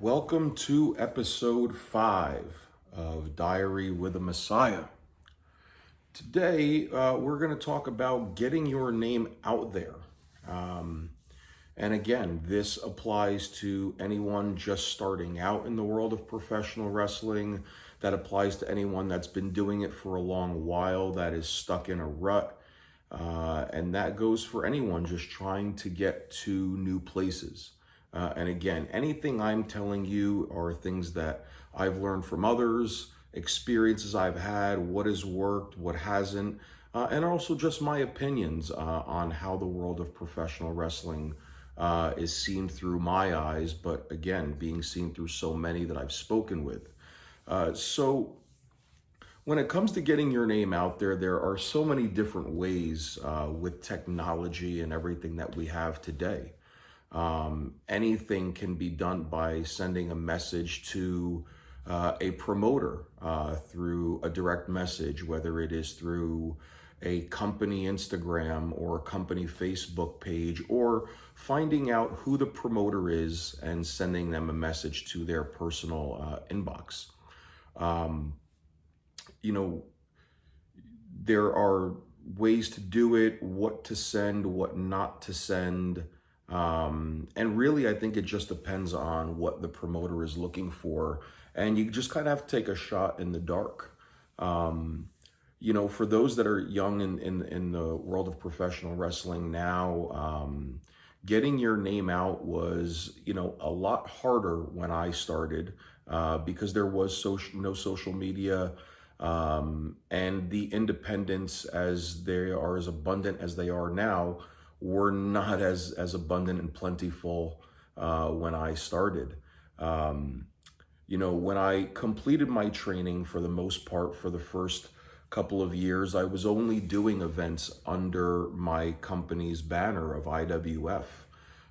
Welcome to episode 5 of Diary with a Messiah. Today, we're going to talk about getting your name out there. And again, this applies to anyone just starting out in the world of professional wrestling. That applies to anyone that's been doing it for a long while, that is stuck in a rut. And that goes for anyone just trying to get to new places. And again, anything I'm telling you are things that I've learned from others, experiences I've had, what has worked, what hasn't, and also just my opinions on how the world of professional wrestling is seen through my eyes, but again, being seen through so many that I've spoken with. So when it comes to getting your name out there, there are so many different ways with technology and everything that we have today. Anything can be done by sending a message to a promoter through a direct message, whether it is through a company Instagram or a company Facebook page, or finding out who the promoter is and sending them a message to their personal inbox. There are ways to do it, what to send, what not to send. And really, I think it just depends on what the promoter is looking for. And you just kind of have to take a shot in the dark. For those that are young in the world of professional wrestling now, getting your name out was, a lot harder when I started because there was no social media. And the independents, as they are as abundant as they are now, were not as abundant and plentiful when I started. When I completed my training, for the most part, for the first couple of years, I was only doing events under my company's banner of IWF.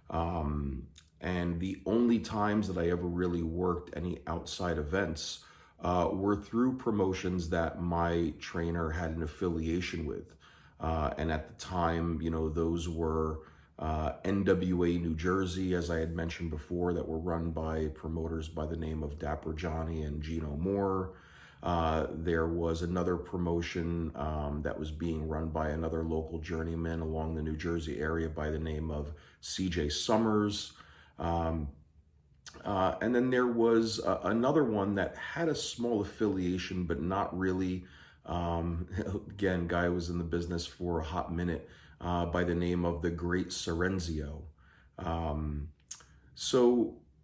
And the only times that I ever really worked any outside events were through promotions that my trainer had an affiliation with. And at the time, those were NWA New Jersey, as I had mentioned before, that were run by promoters by the name of Dapper Johnny and Gino Moore. There was another promotion that was being run by another local journeyman along the New Jersey area by the name of CJ Summers. And then there was another one that had a small affiliation, but not really. Again, guy was in the business for a hot minute by the name of the Great Sorrenzio. A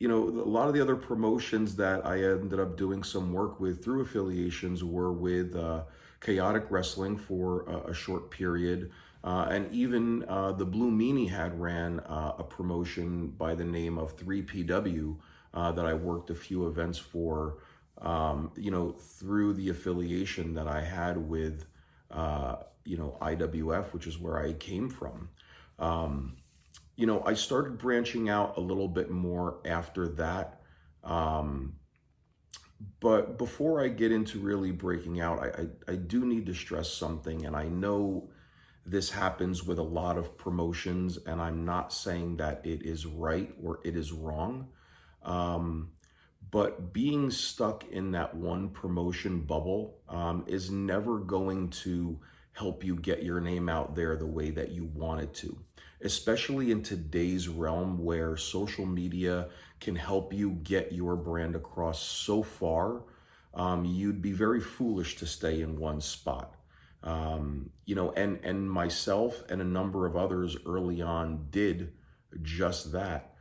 lot of the other promotions that I ended up doing some work with through affiliations were with Chaotic Wrestling for a short period. And even the Blue Meanie had ran a promotion by the name of 3PW that I worked a few events for, through the affiliation that I had with, IWF, which is where I came from. I started branching out a little bit more after that. But before I get into really breaking out, I do need to stress something, and I know this happens with a lot of promotions, and I'm not saying that it is right or it is wrong. But being stuck in that one promotion bubble is never going to help you get your name out there the way that you want it to, especially in today's realm where social media can help you get your brand across so far. You'd be very foolish to stay in one spot. And myself and a number of others early on did just that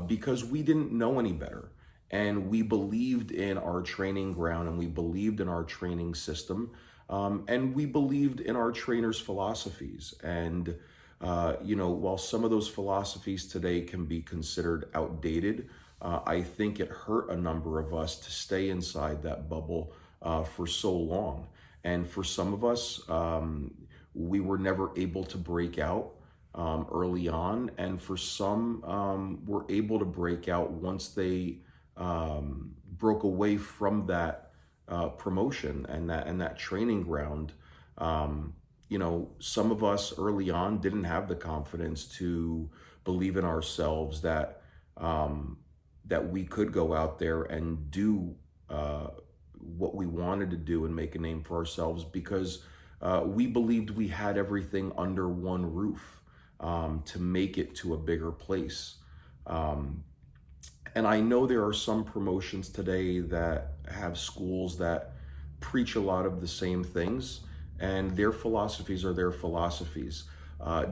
because we didn't know any better. And we believed in our training ground, and we believed in our training system, and we believed in our trainers' philosophies. And, while some of those philosophies today can be considered outdated, I think it hurt a number of us to stay inside that bubble for so long. And for some of us, we were never able to break out early on. And for some, were able to break out once they broke away from that promotion and that training ground. Some of us early on didn't have the confidence to believe in ourselves that that we could go out there and do what we wanted to do and make a name for ourselves, because we believed we had everything under one roof to make it to a bigger place. And I know there are some promotions today that have schools that preach a lot of the same things, and their philosophies are their philosophies.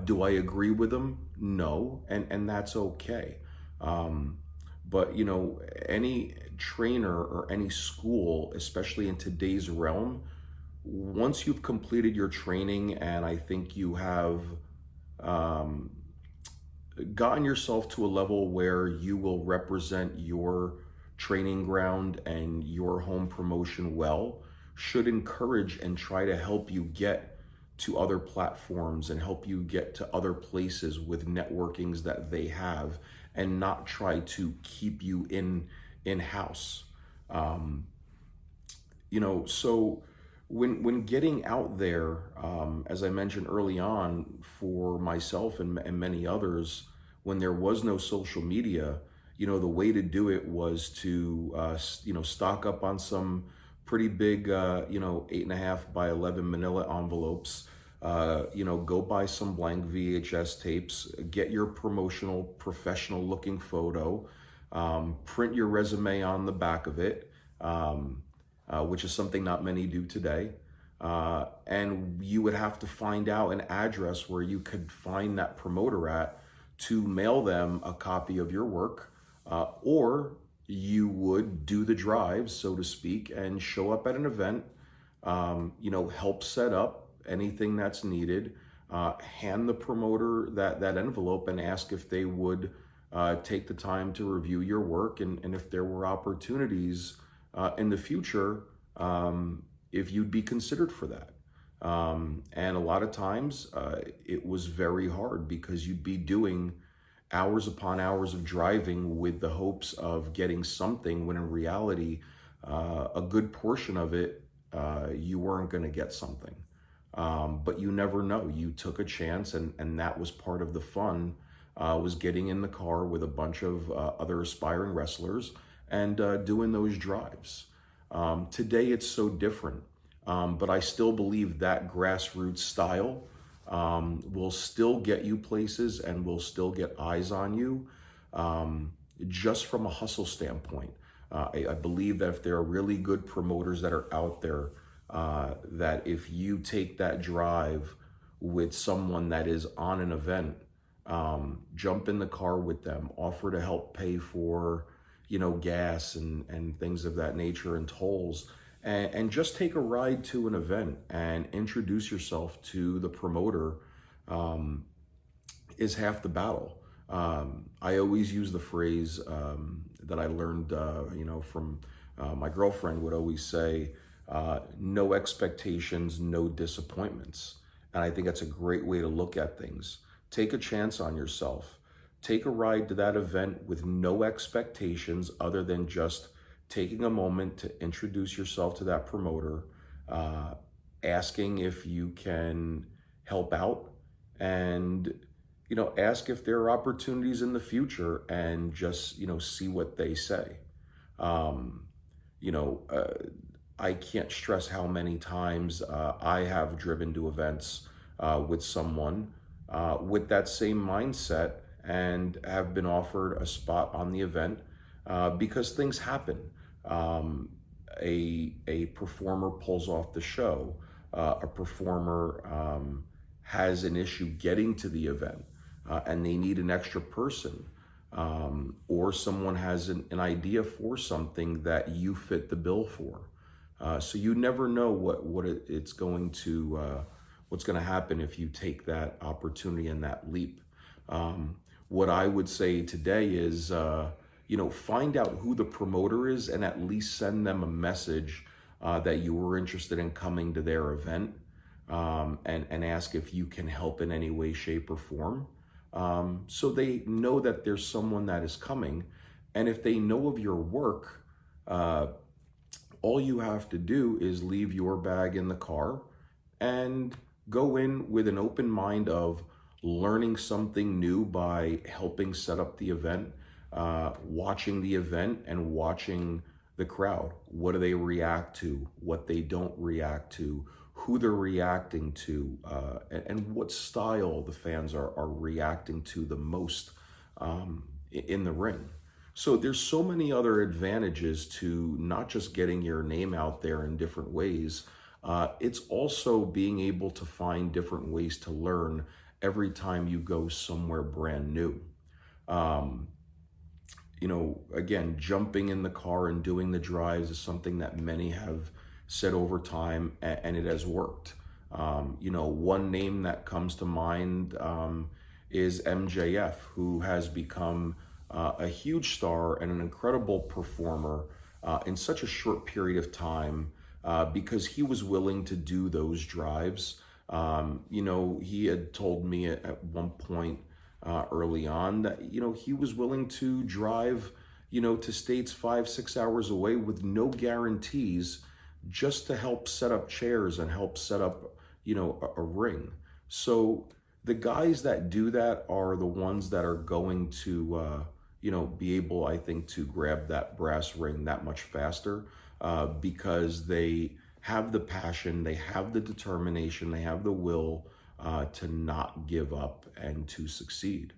Do I agree with them? No, and that's okay. But you know, any trainer or any school, especially in today's realm, once you've completed your training, and I think you have um, gotten yourself to a level where you will represent your training ground and your home promotion well, should encourage and try to help you get to other platforms and help you get to other places with networkings that they have, and not try to keep you in-house. Um, so when getting out there, as I mentioned early on, for myself and many others, when there was no social media, the way to do it was to stock up on some pretty big 8.5 by 11 manila envelopes. Go buy some blank VHS tapes, get your promotional professional looking photo, print your resume on the back of it, which is something not many do today. And you would have to find out an address where you could find that promoter at, to mail them a copy of your work, or you would do the drive, so to speak, and show up at an event, help set up anything that's needed, hand the promoter that envelope and ask if they would take the time to review your work, and if there were opportunities in the future, if you'd be considered for that. And a lot of times it was very hard, because you'd be doing hours upon hours of driving with the hopes of getting something, when in reality, a good portion of it, you weren't going to get something. But you never know. You took a chance, and that was part of the fun, was getting in the car with a bunch of other aspiring wrestlers and doing those drives. Today it's so different, but I still believe that grassroots style will still get you places and will still get eyes on you, just from a hustle standpoint. I believe that if there are really good promoters that are out there, that if you take that drive with someone that is on an event, jump in the car with them, offer to help pay for gas and things of that nature, and tolls, and just take a ride to an event and introduce yourself to the promoter, is half the battle. I always use the phrase that I learned, from my girlfriend would always say, no expectations, no disappointments. And I think that's a great way to look at things. Take a chance on yourself. Take a ride to that event with no expectations other than just taking a moment to introduce yourself to that promoter, asking if you can help out, and ask if there are opportunities in the future, and just see what they say. I can't stress how many times I have driven to events with someone with that same mindset, and have been offered a spot on the event because things happen. A performer pulls off the show. A performer has an issue getting to the event, and they need an extra person. Or someone has an idea for something that you fit the bill for. So you never know what's going to happen if you take that opportunity and that leap. What I would say today is, find out who the promoter is, and at least send them a message that you were interested in coming to their event, and ask if you can help in any way, shape, or form, so they know that there's someone that is coming. And if they know of your work, all you have to do is leave your bag in the car and go in with an open mind of learning something new by helping set up the event, watching the event and watching the crowd. What do they react to? What they don't react to? Who they're reacting to? And what style the fans are reacting to the most in the ring. So there's so many other advantages to not just getting your name out there in different ways. It's also being able to find different ways to learn every time you go somewhere brand new. Um, again, jumping in the car and doing the drives is something that many have said over time, and it has worked. One name that comes to mind is MJF, who has become a huge star and an incredible performer in such a short period of time because he was willing to do those drives. He had told me at one point early on that, he was willing to drive, to states 5-6 hours away with no guarantees just to help set up chairs and help set up, a ring. So the guys that do that are the ones that are going to, be able, I think, to grab that brass ring that much faster because they have the passion, they have the determination, they have the will to not give up and to succeed.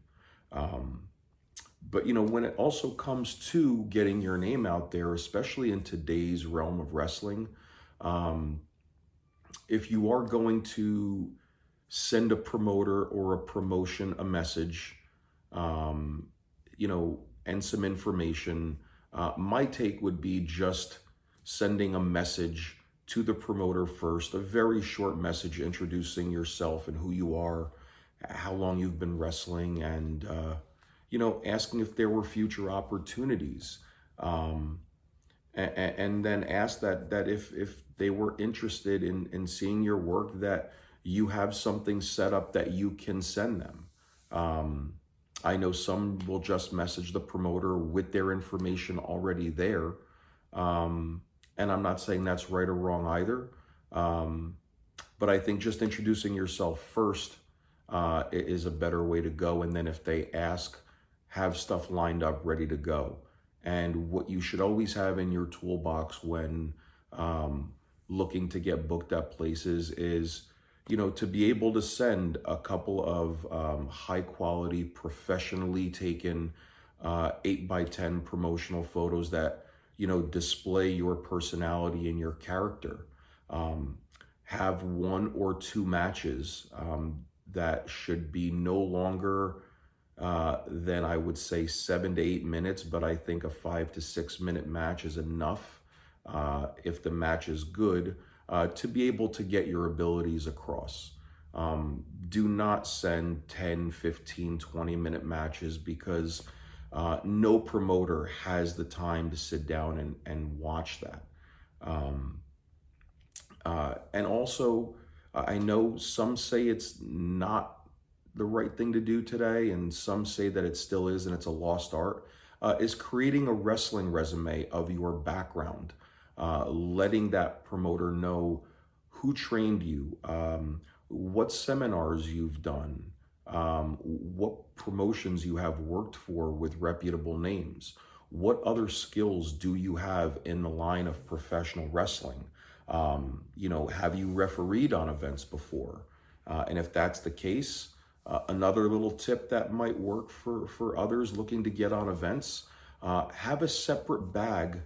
But when it also comes to getting your name out there, especially in today's realm of wrestling, if you are going to send a promoter or a promotion a message, and some information, my take would be just sending a message to the promoter first, a very short message introducing yourself and who you are, how long you've been wrestling, and asking if there were future opportunities, and then ask that if they were interested in seeing your work, that you have something set up that you can send them. I know some will just message the promoter with their information already there. And I'm not saying that's right or wrong either. But I think just introducing yourself first is a better way to go. And then if they ask, have stuff lined up, ready to go. And what you should always have in your toolbox when looking to get booked at places is, to be able to send a couple of high quality, professionally taken 8x10 promotional photos that, display your personality and your character. Have 1 or 2 matches that should be no longer than, I would say, 7 to 8 minutes, but I think a 5 to 6 minute match is enough if the match is good to be able to get your abilities across. Do not send 10, 15, 20-minute matches because no promoter has the time to sit down and watch that. And also, I know some say it's not the right thing to do today, and some say that it still is and it's a lost art, is creating a wrestling resume of your background, letting that promoter know who trained you, what seminars you've done, what promotions you have worked for with reputable names, what other skills do you have in the line of professional wrestling. Have you refereed on events before? And if that's the case, another little tip that might work for others looking to get on events, have a separate bag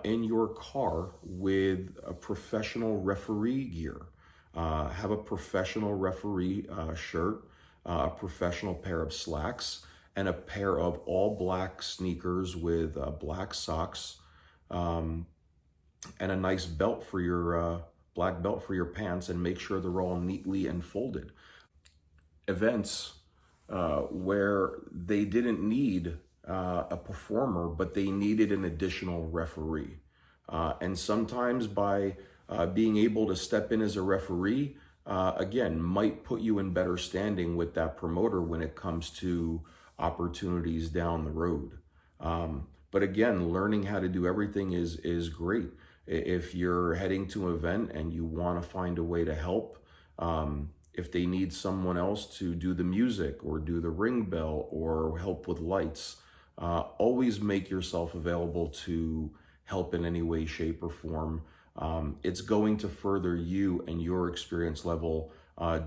in your car with a professional referee gear. Have a professional referee shirt, a professional pair of slacks, and a pair of all black sneakers with black socks, and a nice belt for your black belt for your pants, and make sure they're all neatly and folded. Events where they didn't need a performer, but they needed an additional referee. And sometimes by being able to step in as a referee, again, might put you in better standing with that promoter when it comes to opportunities down the road. But again, learning how to do everything is great. If you're heading to an event and you want to find a way to help, if they need someone else to do the music or do the ring bell or help with lights, Always make yourself available to help in any way, shape, or form. It's going to further you and your experience level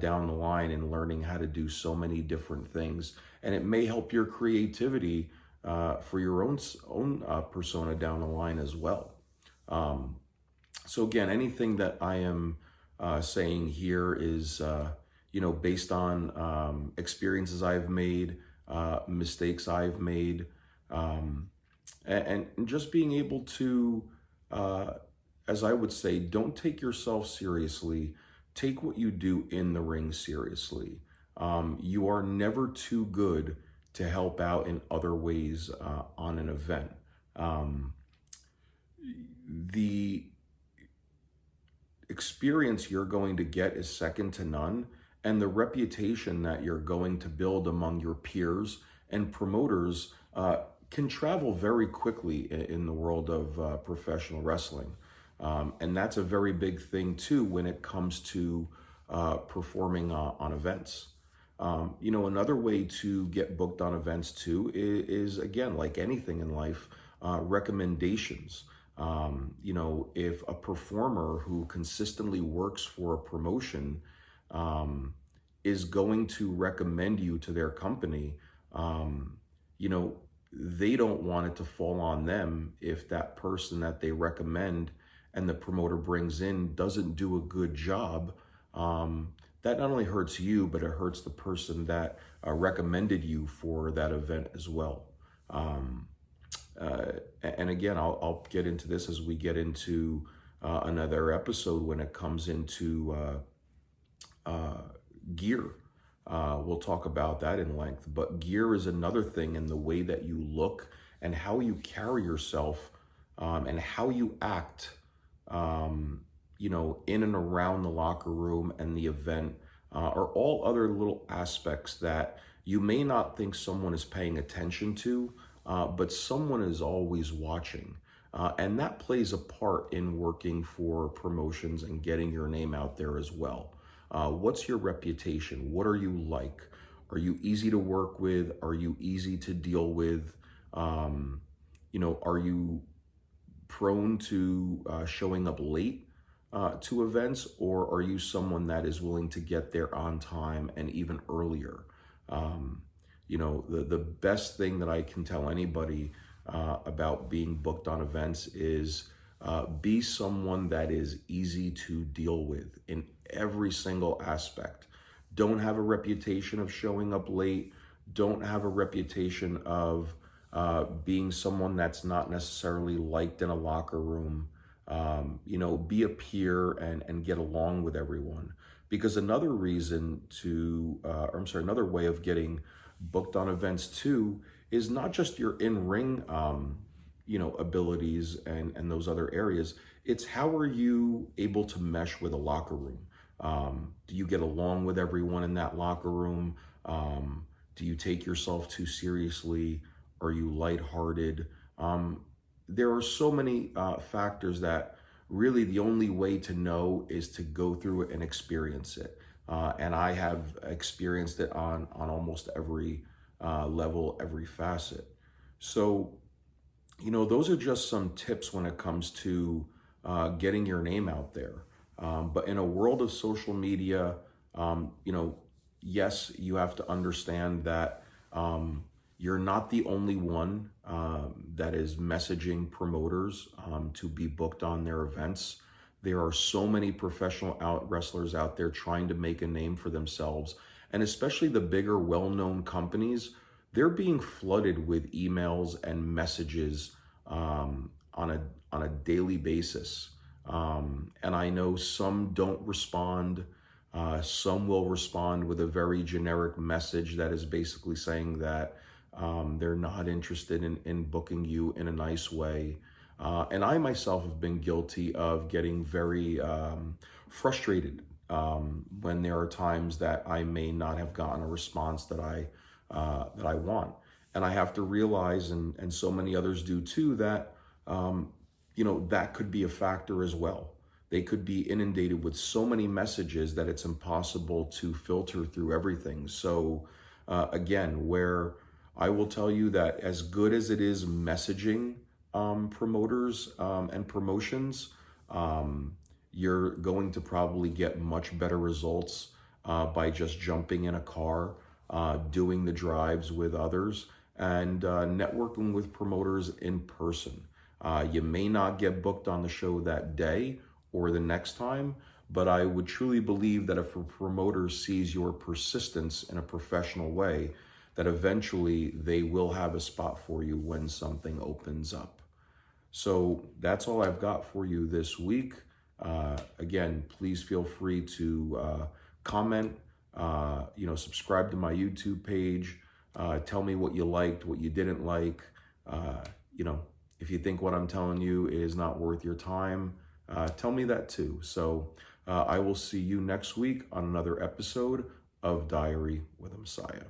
down the line in learning how to do so many different things. And it may help your creativity for your own persona down the line as well. So again, anything that I am saying here is, based on experiences I've made, mistakes I've made, and just being able to, as I would say, don't take yourself seriously. Take what you do in the ring seriously. You are never too good to help out in other ways on an event. The experience you're going to get is second to none, and the reputation that you're going to build among your peers and promoters can travel very quickly in the world of professional wrestling. And that's a very big thing too when it comes to performing on events. Another way to get booked on events too is again, like anything in life, recommendations. If a performer who consistently works for a promotion is going to recommend you to their company, they don't want it to fall on them if that person that they recommend and the promoter brings in doesn't do a good job. That not only hurts you, but it hurts the person that recommended you for that event as well. And again, I'll get into this as we get into another episode when it comes into gear. We'll talk about that in length, but gear is another thing in the way that you look and how you carry yourself and how you act, in and around the locker room and the event, or all other little aspects that you may not think someone is paying attention to, but someone is always watching. And that plays a part in working for promotions and getting your name out there as well. What's your reputation? What are you like? Are you easy to work with? Are you easy to deal with? Are you prone to showing up late to events, or are you someone that is willing to get there on time and even earlier? The best thing that I can tell anybody about being booked on events is be someone that is easy to deal with in every single aspect. Don't have a reputation of showing up late. Don't have a reputation of being someone that's not necessarily liked in a locker room. Be a peer and get along with everyone. Because another another way of getting booked on events too is not just your in-ring abilities and those other areas. It's how are you able to mesh with a locker room? Do you get along with everyone in that locker room? Do you take yourself too seriously? Are you lighthearted? There are so many factors that really the only way to know is to go through it and experience it. And I have experienced it on almost every level, every facet. So, those are just some tips when it comes to getting your name out there. But in a world of social media, yes, you have to understand that you're not the only one that is messaging promoters to be booked on their events. There are so many professional wrestlers out there trying to make a name for themselves. And especially the bigger, well-known companies, they're being flooded with emails and messages on a daily basis. And I know some don't respond. Some will respond with a very generic message that is basically saying that they're not interested in booking you in a nice way. And I myself have been guilty of getting very frustrated when there are times that I may not have gotten a response that I want. And I have to realize, and so many others do too, that that could be a factor as well. They could be inundated with so many messages that it's impossible to filter through everything. So again, where I will tell you that as good as it is messaging promoters and promotions, you're going to probably get much better results by just jumping in a car, doing the drives with others, and networking with promoters in person. You may not get booked on the show that day or the next time, but I would truly believe that if a promoter sees your persistence in a professional way, that eventually they will have a spot for you when something opens up. So that's all I've got for you this week. Again, please feel free to comment, subscribe to my YouTube page. Tell me what you liked, what you didn't like. If you think what I'm telling you is not worth your time, tell me that too. So I will see you next week on another episode of Diary with a Messiah.